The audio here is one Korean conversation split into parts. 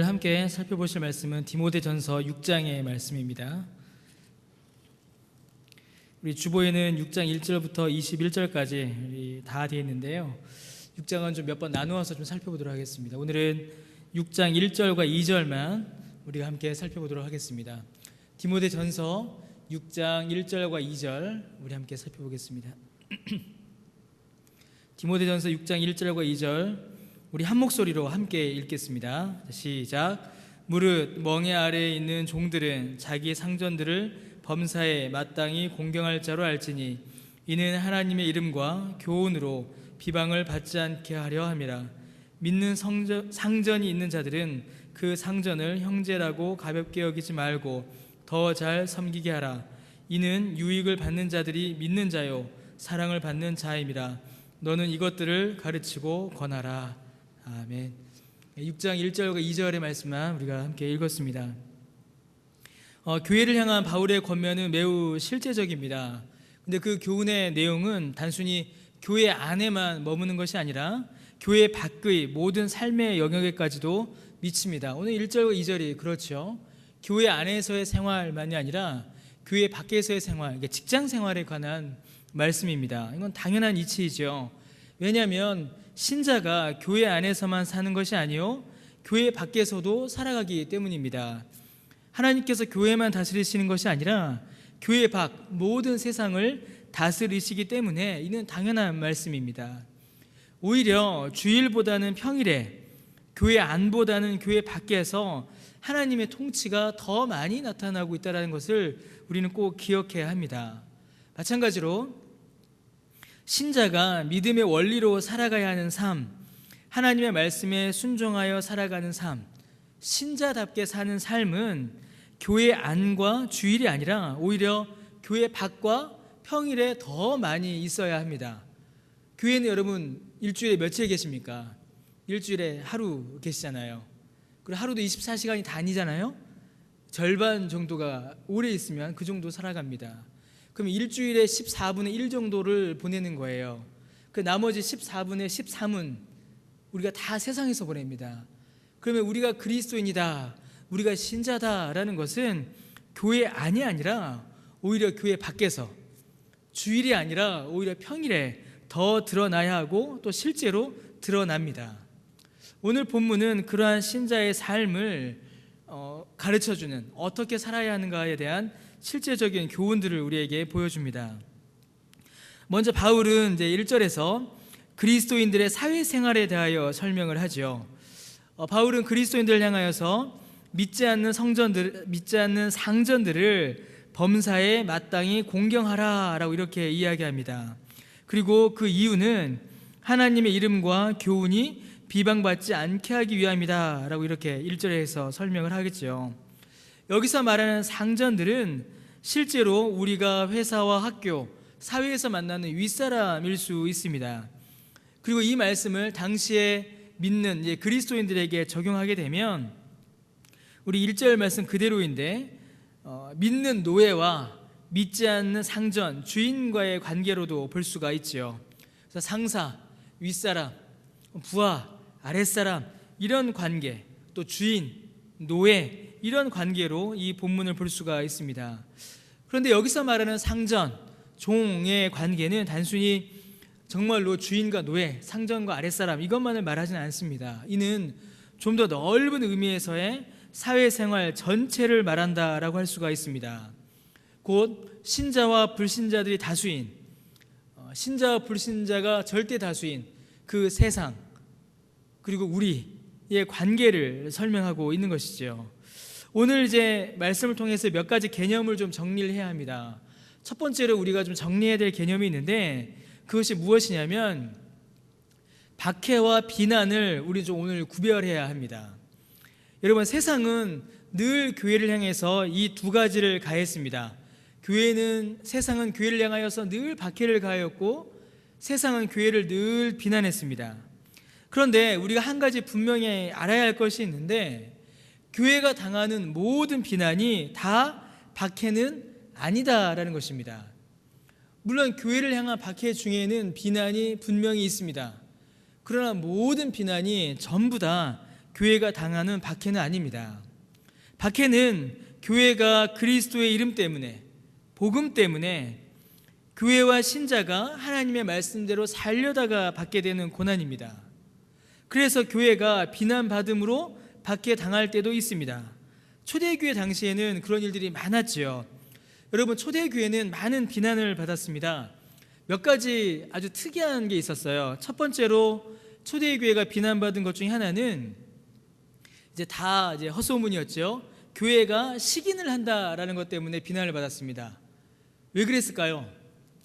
함께 살펴보실 말씀은 디모데전서 6장의 말씀입니다. 우리 주보에는 6장 1절부터 21절까지 다 되어 있는데요. 6장은 좀 몇 번 나누어서 좀 살펴보도록 하겠습니다. 오늘은 6장 1절과 2절만 우리가 함께 살펴보도록 하겠습니다. 디모데전서 6장 1절과 2절 우리 함께 살펴보겠습니다. 디모데전서 6장 1절과 2절 우리 한 목소리로 함께 읽겠습니다. 시작. 무릇 멍에 아래에 있는 종들은 자기 상전들을 범사에 마땅히 공경할 자로 알지니 이는 하나님의 이름과 교훈으로 비방을 받지 않게 하려 함이라. 믿는 상전이 있는 자들은 그 상전을 형제라고 가볍게 여기지 말고 더 잘 섬기게 하라. 이는 유익을 받는 자들이 믿는 자요 사랑을 받는 자임이라. 너는 이것들을 가르치고 권하라. 아멘. 6장 1절과 2절의 말씀만 우리가 함께 읽었습니다. 교회를 향한 바울의 권면은 매우 실제적입니다. 근데 그 교훈의 내용은 단순히 교회 안에만 머무는 것이 아니라 교회 밖의 모든 삶의 영역에까지도 미칩니다. 오늘 1절과 2절이 그렇죠. 교회 안에서의 생활만이 아니라 교회 밖에서의 생활, 직장 생활에 관한 말씀입니다. 이건 당연한 이치이죠. 왜냐하면 신자가 교회 안에서만 사는 것이 아니요 교회 밖에서도 살아가기 때문입니다. 하나님께서 교회만 다스리시는 것이 아니라 교회 밖 모든 세상을 다스리시기 때문에 이는 당연한 말씀입니다. 오히려 주일보다는 평일에 교회 안보다는 교회 밖에서 하나님의 통치가 더 많이 나타나고 있다는 것을 우리는 꼭 기억해야 합니다. 마찬가지로 신자가 믿음의 원리로 살아가야 하는 삶, 하나님의 말씀에 순종하여 살아가는 삶, 신자답게 사는 삶은 교회 안과 주일이 아니라 오히려 교회 밖과 평일에 더 많이 있어야 합니다. 교회는 여러분 일주일에 며칠 계십니까? 일주일에 하루 계시잖아요. 그리고 하루도 24시간이 다 아니잖아요. 절반 정도가 오래 있으면 그 정도 살아갑니다. 그럼 일주일에 14분의 1 정도를 보내는 거예요. 그 나머지 14분의 13은 우리가 다 세상에서 보냅니다. 그러면 우리가 그리스도인이다, 우리가 신자다라는 것은 교회 안이 아니라 오히려 교회 밖에서, 주일이 아니라 오히려 평일에 더 드러나야 하고 또 실제로 드러납니다. 오늘 본문은 그러한 신자의 삶을 가르쳐주는, 어떻게 살아야 하는가에 대한 실제적인 교훈들을 우리에게 보여줍니다. 먼저 바울은 이제 1절에서 그리스도인들의 사회생활에 대하여 설명을 하죠. 바울은 그리스도인들을 향하여서 믿지 않는 상전들을 범사에 마땅히 공경하라 라고 이렇게 이야기합니다. 그리고 그 이유는 하나님의 이름과 교훈이 비방받지 않게 하기 위함이다 라고 이렇게 1절에서 설명을 하겠죠. 여기서 말하는 상전들은 실제로 우리가 회사와 학교, 사회에서 만나는 윗사람일 수 있습니다. 그리고 이 말씀을 당시에 믿는 그리스도인들에게 적용하게 되면 우리 1절 말씀 그대로인데 믿는 노예와 믿지 않는 상전, 주인과의 관계로도 볼 수가 있죠. 그래서 상사, 윗사람, 부하, 아랫사람 이런 관계, 또 주인, 노예 이런 관계로 이 본문을 볼 수가 있습니다. 그런데 여기서 말하는 상전, 종의 관계는 단순히 정말로 주인과 노예, 상전과 아랫사람 이것만을 말하지는 않습니다. 이는 좀 더 넓은 의미에서의 사회생활 전체를 말한다라고 할 수가 있습니다. 곧 신자와 불신자들이 다수인, 신자와 불신자가 절대 다수인 그 세상, 그리고 우리의 관계를 설명하고 있는 것이죠. 오늘 이제 말씀을 통해서 몇 가지 개념을 좀 정리를 해야 합니다. 첫 번째로 우리가 좀 정리해야 될 개념이 있는데 그것이 무엇이냐면 박해와 비난을 우리 좀 오늘 구별해야 합니다. 여러분, 세상은 늘 교회를 향해서 이 두 가지를 가했습니다. 세상은 교회를 향하여서 늘 박해를 가하였고 세상은 교회를 늘 비난했습니다. 그런데 우리가 한 가지 분명히 알아야 할 것이 있는데 교회가 당하는 모든 비난이 다 박해는 아니다라는 것입니다. 물론 교회를 향한 박해 중에는 비난이 분명히 있습니다. 그러나 모든 비난이 전부 다 교회가 당하는 박해는 아닙니다. 박해는 교회가 그리스도의 이름 때문에, 복음 때문에 교회와 신자가 하나님의 말씀대로 살려다가 받게 되는 고난입니다. 그래서 교회가 비난받음으로 박해 당할 때도 있습니다. 초대교회 당시에는 그런 일들이 많았지요. 여러분, 초대교회는 많은 비난을 받았습니다. 몇 가지 아주 특이한 게 있었어요. 첫 번째로 초대교회가 비난받은 것 중에 하나는 다 헛소문이었죠. 교회가 식인을 한다라는 것 때문에 비난을 받았습니다. 왜 그랬을까요?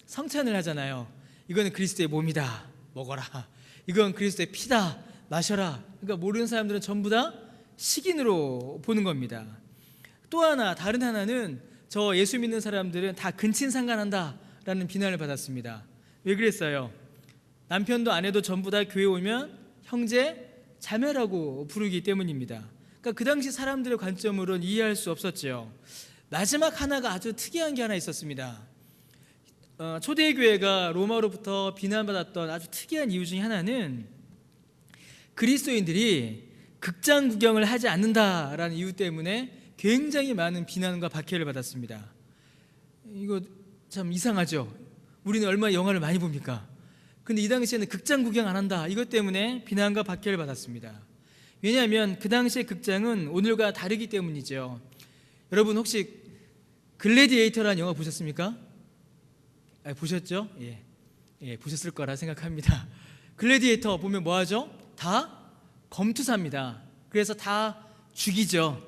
성찬을 하잖아요. 이거는 그리스도의 몸이다, 먹어라. 이건 그리스도의 피다, 마셔라. 그러니까 모르는 사람들은 전부 다 식인으로 보는 겁니다. 또 하나, 다른 하나는 저 예수 믿는 사람들은 다 근친상간한다라는 비난을 받았습니다. 왜 그랬어요? 남편도 아내도 전부 다 교회 오면 형제, 자매라고 부르기 때문입니다. 그러니까 그 당시 사람들의 관점으로는 이해할 수 없었죠. 마지막 하나가 아주 특이한 게 하나 있었습니다. 초대교회가 로마로부터 비난받았던 아주 특이한 이유 중에 하나는 그리스도인들이 극장 구경을 하지 않는다라는 이유 때문에 굉장히 많은 비난과 박해를 받았습니다. 이거 참 이상하죠. 우리는 얼마나 영화를 많이 봅니까? 근데 이 당시에는 극장 구경 안 한다, 이것 때문에 비난과 박해를 받았습니다. 왜냐하면 그 당시의 극장은 오늘과 다르기 때문이죠. 여러분, 혹시 글래디에이터라는 영화 보셨습니까? 보셨죠? 예, 보셨을 거라 생각합니다. 글래디에이터 보면 뭐 하죠? 다 검투사입니다. 그래서 다 죽이죠.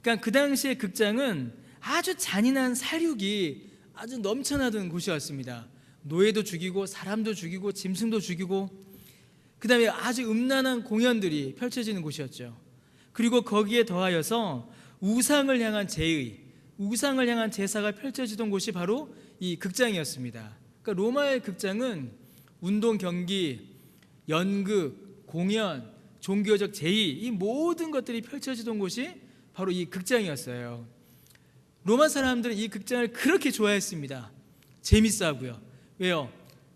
그러니까 그 당시의 극장은 아주 잔인한 사륙이 아주 넘쳐나던 곳이었습니다. 노예도 죽이고 사람도 죽이고 짐승도 죽이고, 그 다음에 아주 음란한 공연들이 펼쳐지는 곳이었죠. 그리고 거기에 더하여서 우상을 향한 제의, 우상을 향한 제사가 펼쳐지던 곳이 바로 이 극장이었습니다. 그러니까 로마의 극장은 운동 경기, 연극, 공연, 종교적 제의, 이 모든 것들이 펼쳐지던 곳이 바로 이 극장이었어요. 로마 사람들은 이 극장을 그렇게 좋아했습니다. 재밌어 하고요. 왜요?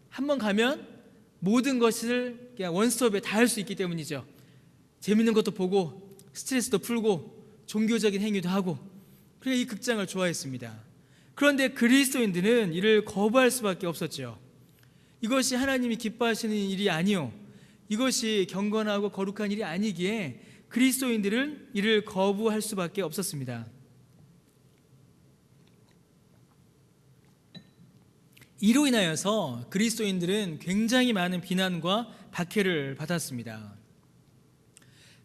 한번 가면 모든 것을 그냥 원스톱에 다 할 수 있기 때문이죠. 재밌는 것도 보고 스트레스도 풀고 종교적인 행위도 하고, 그래서 이 극장을 좋아했습니다. 그런데 그리스도인들은 이를 거부할 수밖에 없었죠. 이것이 하나님이 기뻐하시는 일이 아니요, 이것이 경건하고 거룩한 일이 아니기에 그리스도인들은 이를 거부할 수밖에 없었습니다. 이로 인하여서 그리스도인들은 굉장히 많은 비난과 박해를 받았습니다.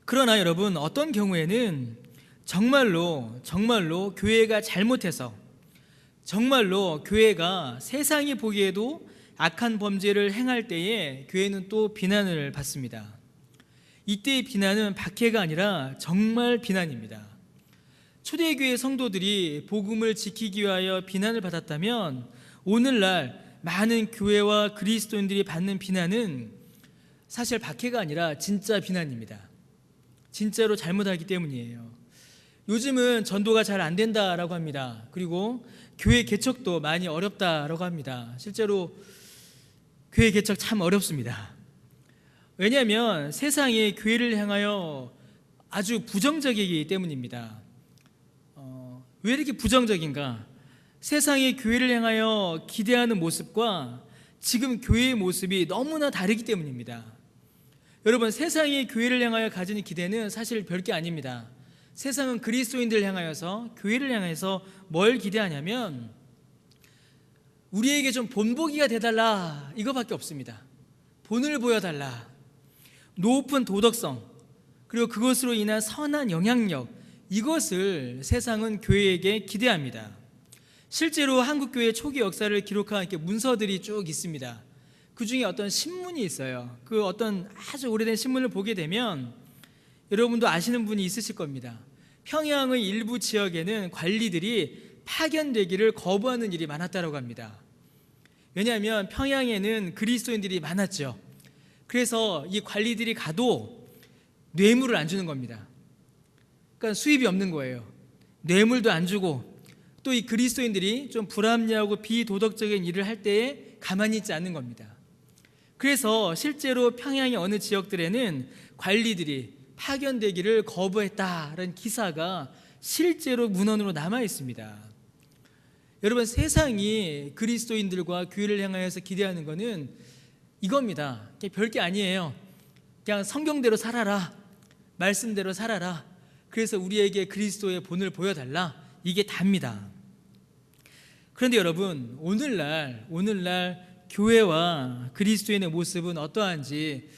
그러나 여러분, 어떤 경우에는 정말로 교회가 잘못해서, 정말로 교회가 세상이 보기에도 악한 범죄를 행할 때에 교회는 또 비난을 받습니다. 이때의 비난은 박해가 아니라 정말 비난입니다. 초대교회 성도들이 복음을 지키기 위하여 비난을 받았다면 오늘날 많은 교회와 그리스도인들이 받는 비난은 사실 박해가 아니라 진짜 비난입니다. 진짜로 잘못하기 때문이에요. 요즘은 전도가 잘 안 된다라고 합니다. 그리고 교회 개척도 많이 어렵다라고 합니다. 실제로 교회 개척 참 어렵습니다. 왜냐하면 세상이 교회를 향하여 아주 부정적이기 때문입니다. 왜 이렇게 부정적인가? 세상이 교회를 향하여 기대하는 모습과 지금 교회의 모습이 너무나 다르기 때문입니다. 여러분, 세상이 교회를 향하여 가지는 기대는 사실 별게 아닙니다. 세상은 그리스도인들을 향하여서, 교회를 향해서 뭘 기대하냐면 우리에게 좀 본보기가 돼달라, 이거밖에 없습니다. 본을 보여달라. 높은 도덕성, 그리고 그것으로 인한 선한 영향력, 이것을 세상은 교회에게 기대합니다. 실제로 한국교회 초기 역사를 기록한 이렇게 문서들이 쭉 있습니다. 그 중에 어떤 신문이 있어요. 그 어떤 아주 오래된 신문을 보게 되면 여러분도 아시는 분이 있으실 겁니다. 평양의 일부 지역에는 관리들이 파견되기를 거부하는 일이 많았다고 합니다. 왜냐하면 평양에는 그리스도인들이 많았죠. 그래서 이 관리들이 가도 뇌물을 안 주는 겁니다. 그러니까 수입이 없는 거예요. 뇌물도 안 주고, 또 이 그리스도인들이 좀 불합리하고 비도덕적인 일을 할 때에 가만히 있지 않는 겁니다. 그래서 실제로 평양의 어느 지역들에는 관리들이 파견되기를 거부했다라는 기사가 실제로 문헌으로 남아 있습니다. 여러분, 세상이 그리스도인들과 교회를 향하여서 기대하는 것은 이겁니다. 별게 아니에요. 그냥 성경대로 살아라, 말씀대로 살아라, 그래서 우리에게 그리스도의 본을 보여달라, 이게 답니다. 그런데 여러분, 오늘날 교회와 그리스도인의 모습은 어떠한지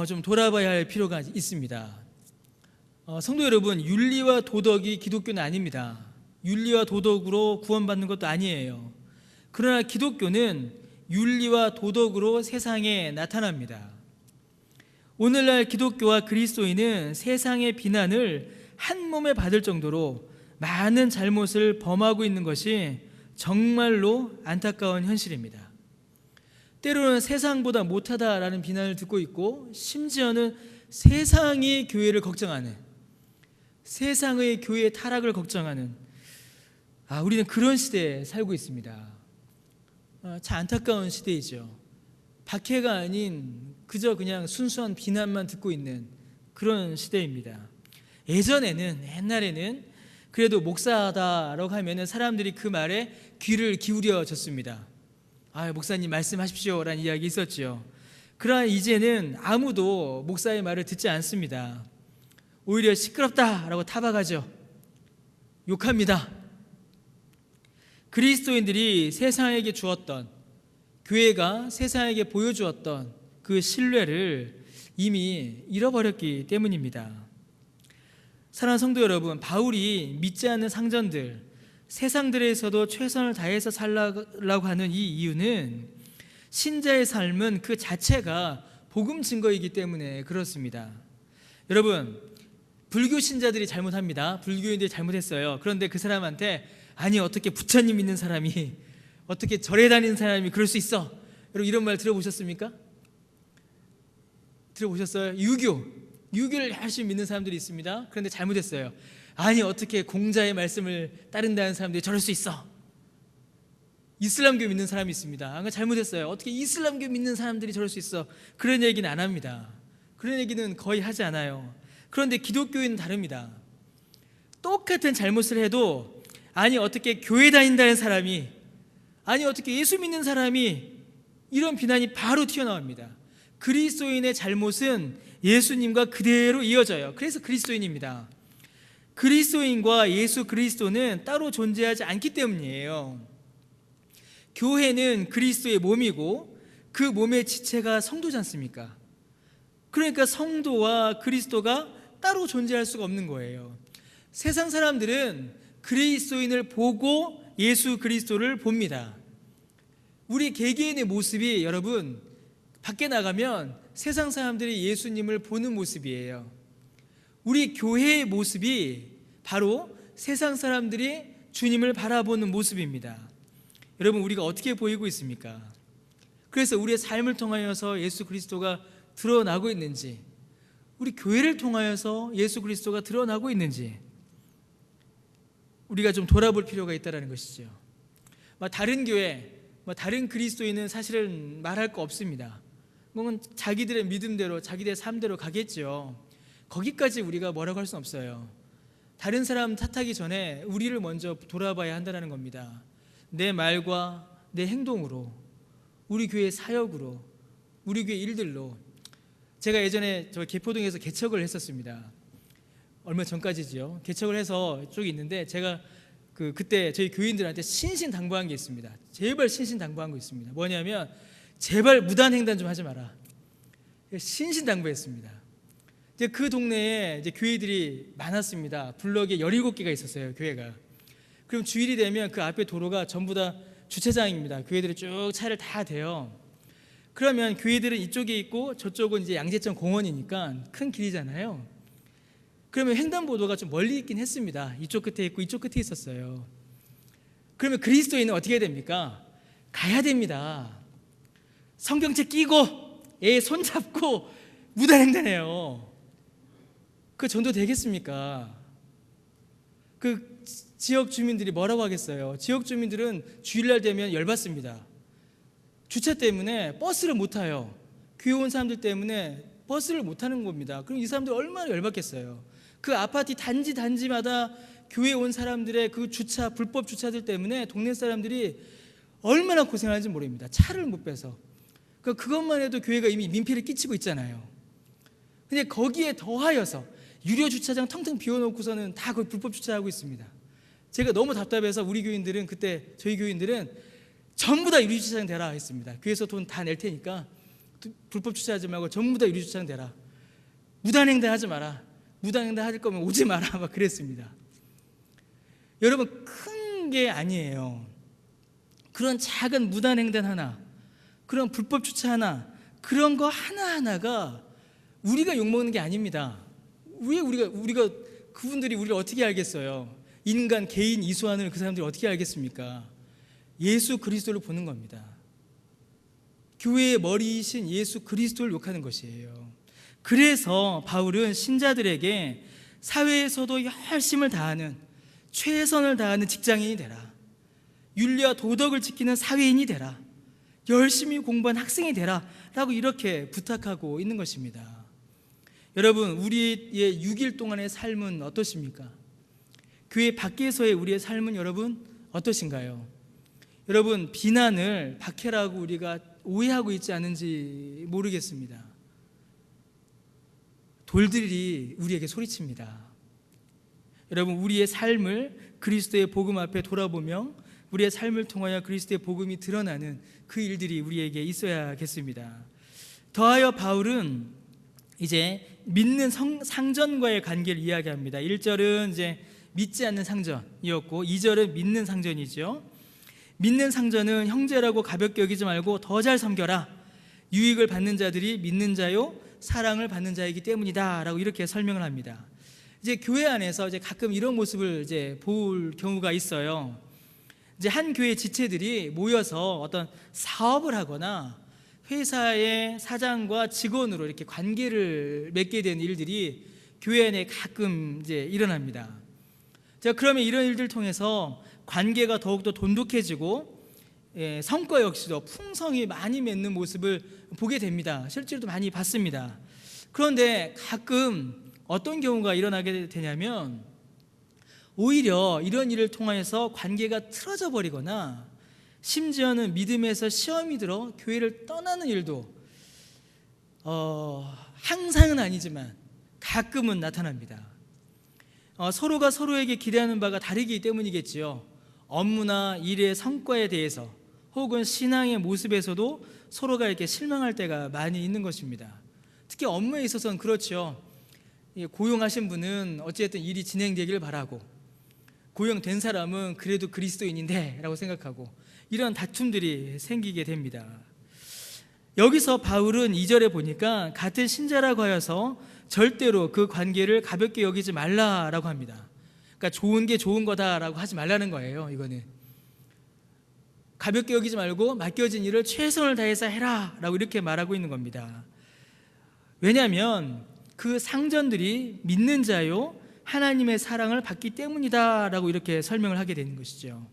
좀 돌아봐야 할 필요가 있습니다. 성도 여러분, 윤리와 도덕이 기독교는 아닙니다. 윤리와 도덕으로 구원받는 것도 아니에요. 그러나 기독교는 윤리와 도덕으로 세상에 나타납니다. 오늘날 기독교와 그리스도인은 세상의 비난을 한 몸에 받을 정도로 많은 잘못을 범하고 있는 것이 정말로 안타까운 현실입니다. 때로는 세상보다 못하다라는 비난을 듣고 있고, 심지어는 세상이 교회를 걱정하는, 세상의 교회의 타락을 걱정하는, 우리는 그런 시대에 살고 있습니다. 참 안타까운 시대이죠. 박해가 아닌 그저 그냥 순수한 비난만 듣고 있는 그런 시대입니다. 옛날에는 그래도 목사다라고 하면은 사람들이 그 말에 귀를 기울여 줬습니다. 목사님 말씀하십시오 라는 이야기 있었죠. 그러나 이제는 아무도 목사의 말을 듣지 않습니다. 오히려 시끄럽다라고 타박하죠. 욕합니다. 그리스도인들이 세상에게 주었던, 교회가 세상에게 보여주었던 그 신뢰를 이미 잃어버렸기 때문입니다. 사랑하는 성도 여러분, 바울이 믿지 않는 상전들, 세상들에서도 최선을 다해서 살라고 하는 이 이유는 신자의 삶은 그 자체가 복음 증거이기 때문에 그렇습니다. 여러분, 불교 신자들이 잘못합니다. 불교인들이 잘못했어요. 그런데 그 사람한테 어떻게 부처님 믿는 사람이, 어떻게 절에 다니는 사람이 그럴 수 있어? 여러분, 이런 말 들어보셨습니까? 들어보셨어요? 유교를 열심히 믿는 사람들이 있습니다. 그런데 잘못했어요. 어떻게 공자의 말씀을 따른다는 사람들이 저럴 수 있어? 이슬람교 믿는 사람이 있습니다. 잘못했어요. 어떻게 이슬람교 믿는 사람들이 저럴 수 있어? 그런 얘기는 안 합니다. 그런 얘기는 거의 하지 않아요. 그런데 기독교인은 다릅니다. 똑같은 잘못을 해도 어떻게 교회 다닌다는 사람이, 어떻게 예수 믿는 사람이, 이런 비난이 바로 튀어나옵니다. 그리스도인의 잘못은 예수님과 그대로 이어져요. 그래서 그리스도인입니다. 그리스도인과 예수 그리스도는 따로 존재하지 않기 때문이에요. 교회는 그리스도의 몸이고 그 몸의 지체가 성도지 않습니까? 그러니까 성도와 그리스도가 따로 존재할 수가 없는 거예요. 세상 사람들은 그리스도인을 보고 예수 그리스도를 봅니다. 우리 개개인의 모습이, 여러분, 밖에 나가면 세상 사람들이 예수님을 보는 모습이에요. 우리 교회의 모습이 바로 세상 사람들이 주님을 바라보는 모습입니다. 여러분, 우리가 어떻게 보이고 있습니까? 그래서 우리의 삶을 통하여서 예수 그리스도가 드러나고 있는지, 우리 교회를 통하여서 예수 그리스도가 드러나고 있는지 우리가 좀 돌아볼 필요가 있다는 것이죠. 다른 교회, 다른 그리스도인은 사실은 말할 거 없습니다. 자기들의 믿음대로, 자기들의 삶대로 가겠죠. 거기까지 우리가 뭐라고 할 수는 없어요. 다른 사람 탓하기 전에 우리를 먼저 돌아봐야 한다는 겁니다. 내 말과 내 행동으로, 우리 교회 사역으로, 우리 교회 일들로. 제가 예전에 저 개포동에서 개척을 했었습니다. 얼마 전까지지요. 개척을 해서 쪽이 있는데, 제가 그때 저희 교인들한테 신신당부한 게 있습니다. 제발 신신당부한 거 있습니다. 뭐냐면, 제발 무단횡단 좀 하지 마라. 신신당부했습니다. 이제 그 동네에 이제 교회들이 많았습니다. 블럭에 17개가 있었어요, 교회가. 그럼 주일이 되면 그 앞에 도로가 전부 다 주차장입니다. 교회들이 쭉 차를 다 대요. 그러면 교회들은 이쪽에 있고 저쪽은 이제 양재천 공원이니까 큰 길이잖아요. 그러면 횡단보도가 좀 멀리 있긴 했습니다. 이쪽 끝에 있고 이쪽 끝에 있었어요. 그러면 그리스도인은 어떻게 해야 됩니까? 가야 됩니다. 성경책 끼고 애 손잡고 무단횡단해요. 그 전도 되겠습니까? 그 지역 주민들이 뭐라고 하겠어요? 지역 주민들은 주일날 되면 열받습니다. 주차 때문에 버스를 못 타요. 교회 온 사람들 때문에 버스를 못 타는 겁니다. 그럼 이 사람들 얼마나 열받겠어요. 그 아파트 단지마다 교회에 온 사람들의 그 주차, 불법 주차들 때문에 동네 사람들이 얼마나 고생하는지 모릅니다. 차를 못 빼서. 그것만 해도 교회가 이미 민폐를 끼치고 있잖아요. 근데 거기에 더하여서 유료 주차장 텅텅 비워놓고서는 다 거기 불법 주차하고 있습니다. 제가 너무 답답해서 우리 교인들은 그때 저희 교인들은 전부 다 유료 주차장 대라 했습니다. 교회에서 돈 다 낼 테니까 불법 주차하지 말고 전부 다 유료 주차장 대라. 무단횡단 하지 마라. 무단횡단 할 거면 오지 마라. 막 그랬습니다. 여러분, 큰 게 아니에요. 그런 작은 무단횡단 하나, 그런 불법 주차 하나, 그런 거 하나하나가 우리가 욕먹는 게 아닙니다. 왜 우리가 그분들이 우리를 어떻게 알겠어요? 인간, 개인, 이수환을 그 사람들이 어떻게 알겠습니까? 예수 그리스도를 보는 겁니다. 교회의 머리이신 예수 그리스도를 욕하는 것이에요. 그래서 바울은 신자들에게 사회에서도 열심을 다하는, 최선을 다하는 직장인이 되라, 윤리와 도덕을 지키는 사회인이 되라, 열심히 공부한 학생이 되라 라고 이렇게 부탁하고 있는 것입니다. 여러분, 우리의 6일 동안의 삶은 어떠십니까? 교회 밖에서의 우리의 삶은 여러분 어떠신가요? 여러분, 비난을 박해라고 우리가 오해하고 있지 않은지 모르겠습니다. 돌들이 우리에게 소리칩니다. 여러분, 우리의 삶을 그리스도의 복음 앞에 돌아보며 우리의 삶을 통하여 그리스도의 복음이 드러나는 그 일들이 우리에게 있어야겠습니다. 더하여 바울은 이제 믿는 상전과의 관계를 이야기합니다. 1절은 이제 믿지 않는 상전이었고 2절은 믿는 상전이죠. 믿는 상전은 형제라고 가볍게 여기지 말고 더 잘 섬겨라. 유익을 받는 자들이 믿는 자요 사랑을 받는 자이기 때문이다 라고 이렇게 설명을 합니다. 이제 교회 안에서 이제 가끔 이런 모습을 이제 볼 경우가 있어요. 이제 한 교회 지체들이 모여서 어떤 사업을 하거나 회사의 사장과 직원으로 이렇게 관계를 맺게 되는 일들이 교회 안에 가끔 이제 일어납니다. 자, 그러면 이런 일들 통해서 관계가 더욱더 돈독해지고 성과 역시도 풍성이 많이 맺는 모습을 보게 됩니다. 실제로도 많이 봤습니다. 그런데 가끔 어떤 경우가 일어나게 되냐면 오히려 이런 일을 통해서 관계가 틀어져 버리거나 심지어는 믿음에서 시험이 들어 교회를 떠나는 일도 항상은 아니지만 가끔은 나타납니다. 서로가 서로에게 기대하는 바가 다르기 때문이겠지요. 업무나 일의 성과에 대해서 혹은 신앙의 모습에서도 서로가 이렇게 실망할 때가 많이 있는 것입니다. 특히 업무에 있어서는 그렇죠. 고용하신 분은 어쨌든 일이 진행되기를 바라고 고용된 사람은 그래도 그리스도인인데 라고 생각하고 이런 다툼들이 생기게 됩니다. 여기서 바울은 2절에 보니까 같은 신자라고 하여서 절대로 그 관계를 가볍게 여기지 말라라고 합니다. 그러니까 좋은 게 좋은 거다라고 하지 말라는 거예요. 이거는 가볍게 여기지 말고 맡겨진 일을 최선을 다해서 해라 라고 이렇게 말하고 있는 겁니다. 왜냐하면 그 상전들이 믿는 자요 하나님의 사랑을 받기 때문이다 라고 이렇게 설명을 하게 되는 것이죠.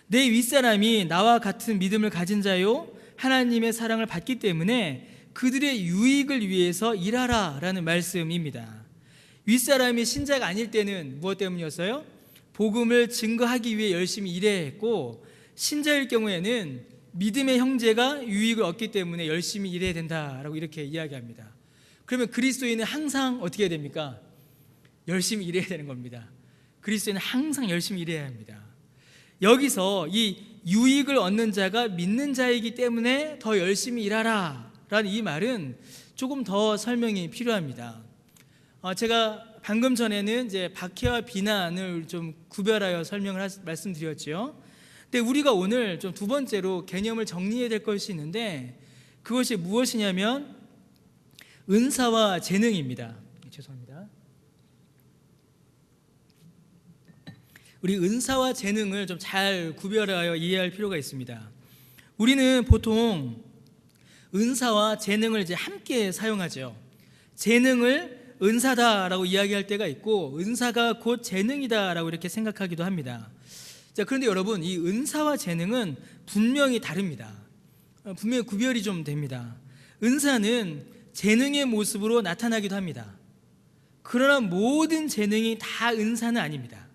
내 윗사람이 나와 같은 믿음을 가진 자요 하나님의 사랑을 받기 때문에 그들의 유익을 위해서 일하라 라는 말씀입니다. 윗사람이 신자가 아닐 때는 무엇 때문이었어요? 복음을 증거하기 위해 열심히 일해야 했고, 신자일 경우에는 믿음의 형제가 유익을 얻기 때문에 열심히 일해야 된다라고 이렇게 이야기합니다. 그러면 그리스도인은 항상 어떻게 해야 됩니까? 열심히 일해야 되는 겁니다. 그리스도인은 항상 열심히 일해야 합니다. 여기서 이 유익을 얻는 자가 믿는 자이기 때문에 더 열심히 일하라 라는 이 말은 조금 더 설명이 필요합니다. 제가 방금 전에는 이제 박해와 비난을 좀 구별하여 설명을 말씀드렸죠. 근데 우리가 오늘 좀 두 번째로 개념을 정리해야 될 것이 있는데 그것이 무엇이냐면 은사와 재능입니다. 죄송합니다. 우리 은사와 재능을 좀 잘 구별하여 이해할 필요가 있습니다. 우리는 보통 은사와 재능을 이제 함께 사용하죠. 재능을 은사다라고 이야기할 때가 있고 은사가 곧 재능이다라고 이렇게 생각하기도 합니다. 자, 그런데 여러분, 이 은사와 재능은 분명히 다릅니다. 분명히 구별이 좀 됩니다. 은사는 재능의 모습으로 나타나기도 합니다. 그러나 모든 재능이 다 은사는 아닙니다.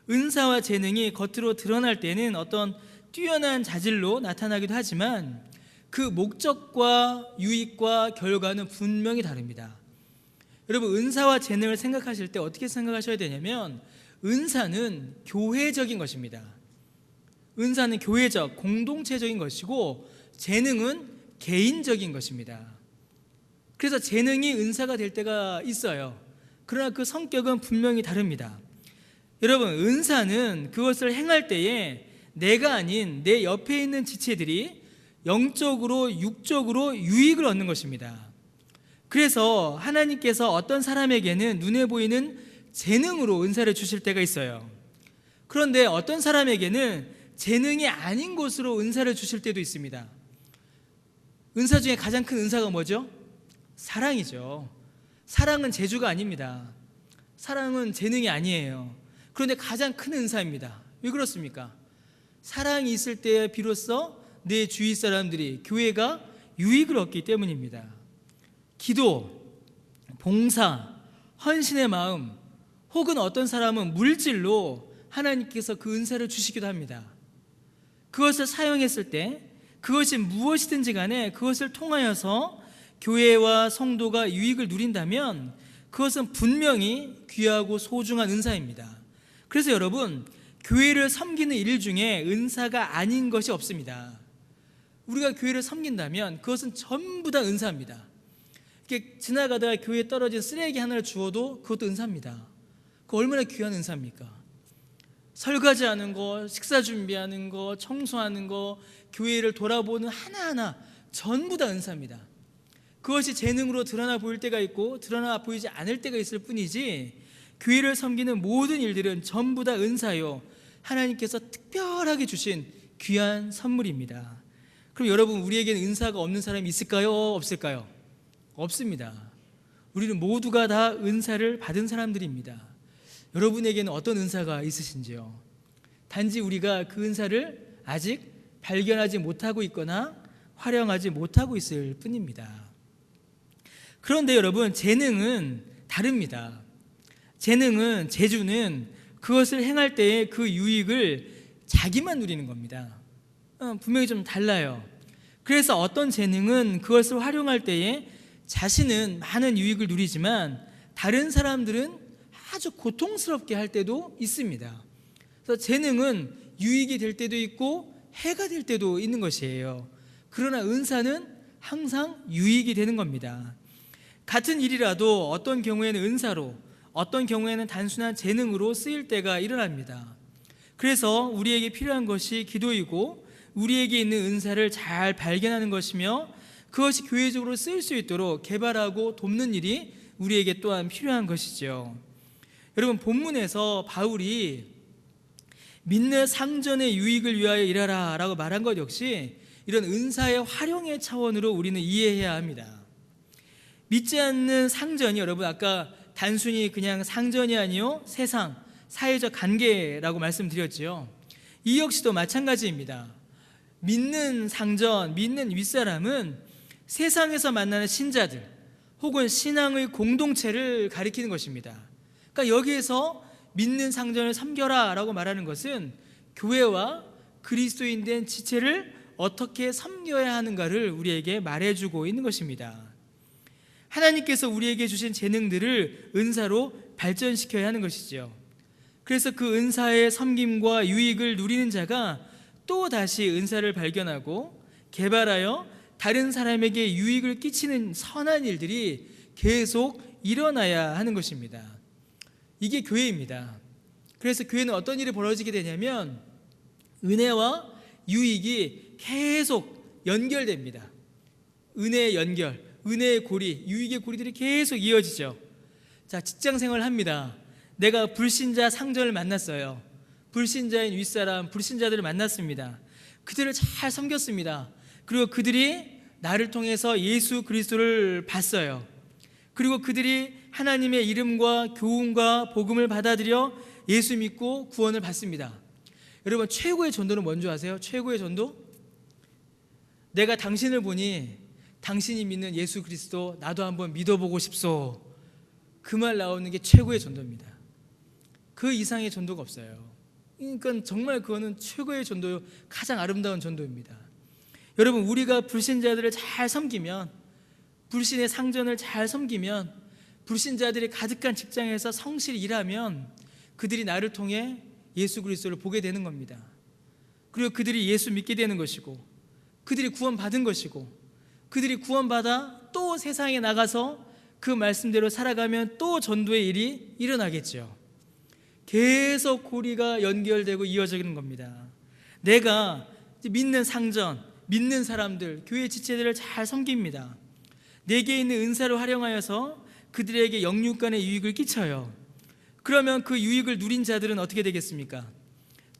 은사와 재능이 겉으로 드러날 때는 어떤 뛰어난 자질로 나타나기도 하지만 그 목적과 유익과 결과는 분명히 다릅니다. 여러분, 은사와 재능을 생각하실 때 어떻게 생각하셔야 되냐면, 은사는 교회적인 것입니다. 은사는 교회적, 공동체적인 것이고, 재능은 개인적인 것입니다. 그래서 재능이 은사가 될 때가 있어요. 그러나 그 성격은 분명히 다릅니다. 여러분, 은사는 그것을 행할 때에 내가 아닌 내 옆에 있는 지체들이 영적으로 육적으로 유익을 얻는 것입니다. 그래서 하나님께서 어떤 사람에게는 눈에 보이는 재능으로 은사를 주실 때가 있어요. 그런데 어떤 사람에게는 재능이 아닌 것으로 은사를 주실 때도 있습니다. 은사 중에 가장 큰 은사가 뭐죠? 사랑이죠. 사랑은 재주가 아닙니다. 사랑은 재능이 아니에요. 그런데 가장 큰 은사입니다. 왜 그렇습니까? 사랑이 있을 때에 비로소 내 주위 사람들이, 교회가 유익을 얻기 때문입니다. 기도, 봉사, 헌신의 마음, 혹은 어떤 사람은 물질로 하나님께서 그 은사를 주시기도 합니다. 그것을 사용했을 때 그것이 무엇이든지 간에 그것을 통하여서 교회와 성도가 유익을 누린다면 그것은 분명히 귀하고 소중한 은사입니다. 그래서 여러분, 교회를 섬기는 일 중에 은사가 아닌 것이 없습니다. 우리가 교회를 섬긴다면 그것은 전부 다 은사입니다. 이렇게 지나가다가 교회에 떨어진 쓰레기 하나를 주워도 그것도 은사입니다. 그 얼마나 귀한 은사입니까? 설거지하는 거, 식사 준비하는 거, 청소하는 거, 교회를 돌아보는 하나하나 전부 다 은사입니다. 그것이 재능으로 드러나 보일 때가 있고 드러나 보이지 않을 때가 있을 뿐이지, 교회를 섬기는 모든 일들은 전부 다 은사요, 하나님께서 특별하게 주신 귀한 선물입니다. 그럼 여러분, 우리에게는 은사가 없는 사람이 있을까요? 없을까요? 없습니다. 우리는 모두가 다 은사를 받은 사람들입니다. 여러분에게는 어떤 은사가 있으신지요? 단지 우리가 그 은사를 아직 발견하지 못하고 있거나 활용하지 못하고 있을 뿐입니다. 그런데 여러분, 재능은 다릅니다. 재능은, 재주는 그것을 행할 때의 그 유익을 자기만 누리는 겁니다. 분명히 좀 달라요. 그래서 어떤 재능은 그것을 활용할 때에 자신은 많은 유익을 누리지만 다른 사람들은 아주 고통스럽게 할 때도 있습니다. 그래서 재능은 유익이 될 때도 있고 해가 될 때도 있는 것이에요. 그러나 은사는 항상 유익이 되는 겁니다. 같은 일이라도 어떤 경우에는 은사로, 어떤 경우에는 단순한 재능으로 쓰일 때가 일어납니다. 그래서 우리에게 필요한 것이 기도이고 우리에게 있는 은사를 잘 발견하는 것이며 그것이 교회적으로 쓰일 수 있도록 개발하고 돕는 일이 우리에게 또한 필요한 것이죠. 여러분, 본문에서 바울이 믿는 상전의 유익을 위하여 일하라 라고 말한 것 역시 이런 은사의 활용의 차원으로 우리는 이해해야 합니다. 믿지 않는 상전이, 여러분 아까 단순히 그냥 상전이 아니요 세상, 사회적 관계라고 말씀드렸지요. 이 역시도 마찬가지입니다. 믿는 상전, 믿는 윗사람은 세상에서 만나는 신자들 혹은 신앙의 공동체를 가리키는 것입니다. 그러니까 여기에서 믿는 상전을 섬겨라 라고 말하는 것은 교회와 그리스도인 된 지체를 어떻게 섬겨야 하는가를 우리에게 말해주고 있는 것입니다. 하나님께서 우리에게 주신 재능들을 은사로 발전시켜야 하는 것이죠. 그래서 그 은사의 섬김과 유익을 누리는 자가 또 다시 은사를 발견하고 개발하여 다른 사람에게 유익을 끼치는 선한 일들이 계속 일어나야 하는 것입니다. 이게 교회입니다. 그래서 교회는 어떤 일이 벌어지게 되냐면 은혜와 유익이 계속 연결됩니다. 은혜의 연결, 은혜의 고리, 유익의 고리들이 계속 이어지죠. 자, 직장생활을 합니다. 내가 불신자 상전을 만났어요. 불신자인 윗사람, 불신자들을 만났습니다. 그들을 잘 섬겼습니다. 그리고 그들이 나를 통해서 예수 그리스도를 봤어요. 그리고 그들이 하나님의 이름과 교훈과 복음을 받아들여 예수 믿고 구원을 받습니다. 여러분, 최고의 전도는 뭔지 아세요? 최고의 전도? 내가 당신을 보니 당신이 믿는 예수 그리스도 나도 한번 믿어보고 싶소. 그 말 나오는 게 최고의 전도입니다. 그 이상의 전도가 없어요. 그러니까 정말 그거는 최고의 전도요, 가장 아름다운 전도입니다. 여러분, 우리가 불신자들을 잘 섬기면, 불신의 상전을 잘 섬기면, 불신자들이 가득한 직장에서 성실히 일하면 그들이 나를 통해 예수 그리스도를 보게 되는 겁니다. 그리고 그들이 예수 믿게 되는 것이고, 그들이 구원받은 것이고, 그들이 구원받아 또 세상에 나가서 그 말씀대로 살아가면 또 전도의 일이 일어나겠죠. 계속 고리가 연결되고 이어지는 겁니다. 내가 믿는 상전, 믿는 사람들, 교회 지체들을 잘 섬깁니다. 내게 있는 은사를 활용하여서 그들에게 영육간의 유익을 끼쳐요. 그러면 그 유익을 누린 자들은 어떻게 되겠습니까?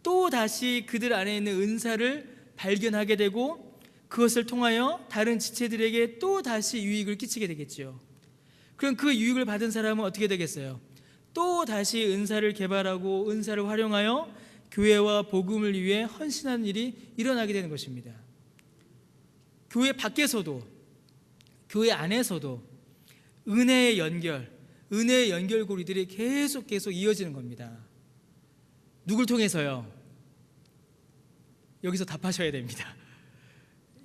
또 다시 그들 안에 있는 은사를 발견하게 되고 그것을 통하여 다른 지체들에게 또 다시 유익을 끼치게 되겠죠. 그럼 그 유익을 받은 사람은 어떻게 되겠어요? 또 다시 은사를 개발하고 은사를 활용하여 교회와 복음을 위해 헌신하는 일이 일어나게 되는 것입니다. 교회 밖에서도, 교회 안에서도 은혜의 연결고리들이 계속 이어지는 겁니다. 누굴 통해서요? 여기서 답하셔야 됩니다.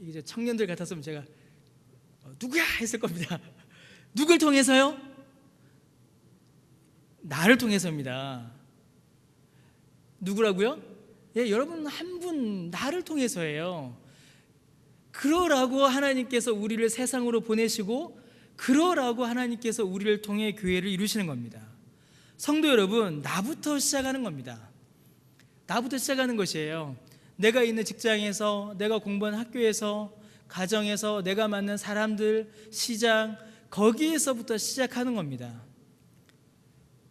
이제 청년들 같았으면 제가 누구야 했을 겁니다. 누굴 통해서요? 나를 통해서입니다. 누구라고요? 예, 여러분 한 분, 나를 통해서예요. 그러라고 하나님께서 우리를 세상으로 보내시고, 그러라고 하나님께서 우리를 통해 교회를 이루시는 겁니다. 성도 여러분, 나부터 시작하는 겁니다. 나부터 시작하는 것이에요. 내가 있는 직장에서, 내가 공부하는 학교에서, 가정에서, 내가 만난 사람들, 시장, 거기에서부터 시작하는 겁니다.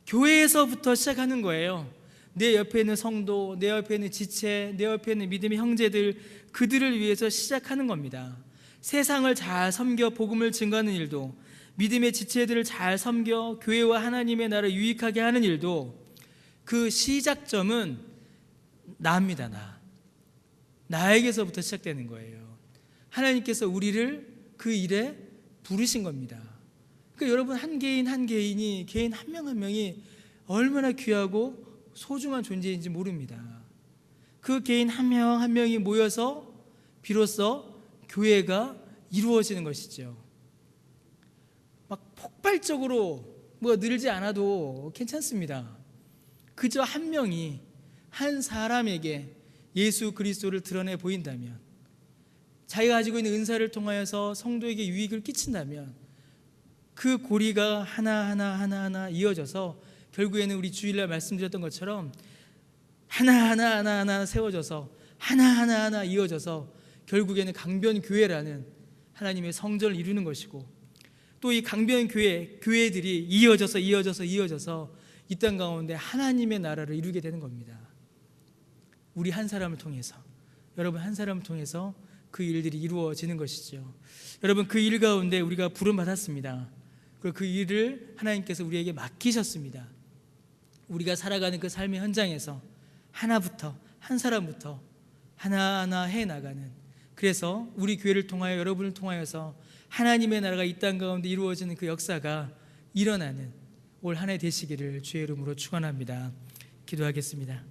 교회에서부터 시작하는 거예요. 내 옆에 있는 성도, 내 옆에 있는 지체, 내 옆에 있는 믿음의 형제들, 그들을 위해서 시작하는 겁니다. 세상을 잘 섬겨 복음을 증거하는 일도, 믿음의 지체들을 잘 섬겨 교회와 하나님의 나라를 유익하게 하는 일도 그 시작점은 나입니다. 나에게서부터 시작되는 거예요. 하나님께서 우리를 그 일에 부르신 겁니다. 그러니까 여러분 한 개인이, 개인 한 명 한 명이 얼마나 귀하고 소중한 존재인지 모릅니다. 그 개인 한 명 한 명이 모여서 비로소 교회가 이루어지는 것이죠. 막 폭발적으로 뭐가 늘지 않아도 괜찮습니다. 그저 한 명이 한 사람에게 예수 그리스도를 드러내 보인다면, 자기가 가지고 있는 은사를 통하여서 성도에게 유익을 끼친다면, 그 고리가 하나하나 이어져서 결국에는 우리 주일날 말씀드렸던 것처럼 하나하나 세워져서 하나하나 이어져서 결국에는 강변교회라는 하나님의 성전을 이루는 것이고, 또 이 강변교회들이 이어져서 이 땅 가운데 하나님의 나라를 이루게 되는 겁니다. 우리 한 사람을 통해서, 여러분 한 사람을 통해서 그 일들이 이루어지는 것이죠. 여러분, 그 일 가운데 우리가 부름받았습니다. 그리고 그 일을 하나님께서 우리에게 맡기셨습니다. 우리가 살아가는 그 삶의 현장에서 하나부터, 한 사람부터 하나하나 해나가는, 그래서 우리 교회를 통하여, 여러분을 통하여서 하나님의 나라가 이 땅 가운데 이루어지는 그 역사가 일어나는 올 한 해 되시기를 주의 이름으로 축원합니다. 기도하겠습니다.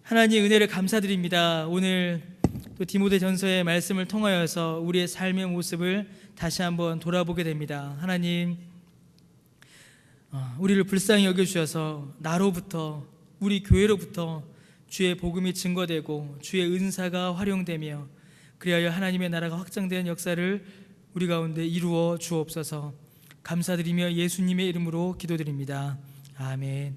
하나님, 은혜를 감사드립니다. 오늘 또 디모데전서의 말씀을 통하여서 우리의 삶의 모습을 다시 한번 돌아보게 됩니다. 하나님, 우리를 불쌍히 여겨주셔서 나로부터, 우리 교회로부터 주의 복음이 증거되고 주의 은사가 활용되며, 그리하여 하나님의 나라가 확장되는 역사를 우리 가운데 이루어 주옵소서. 감사드리며 예수님의 이름으로 기도드립니다. 아멘.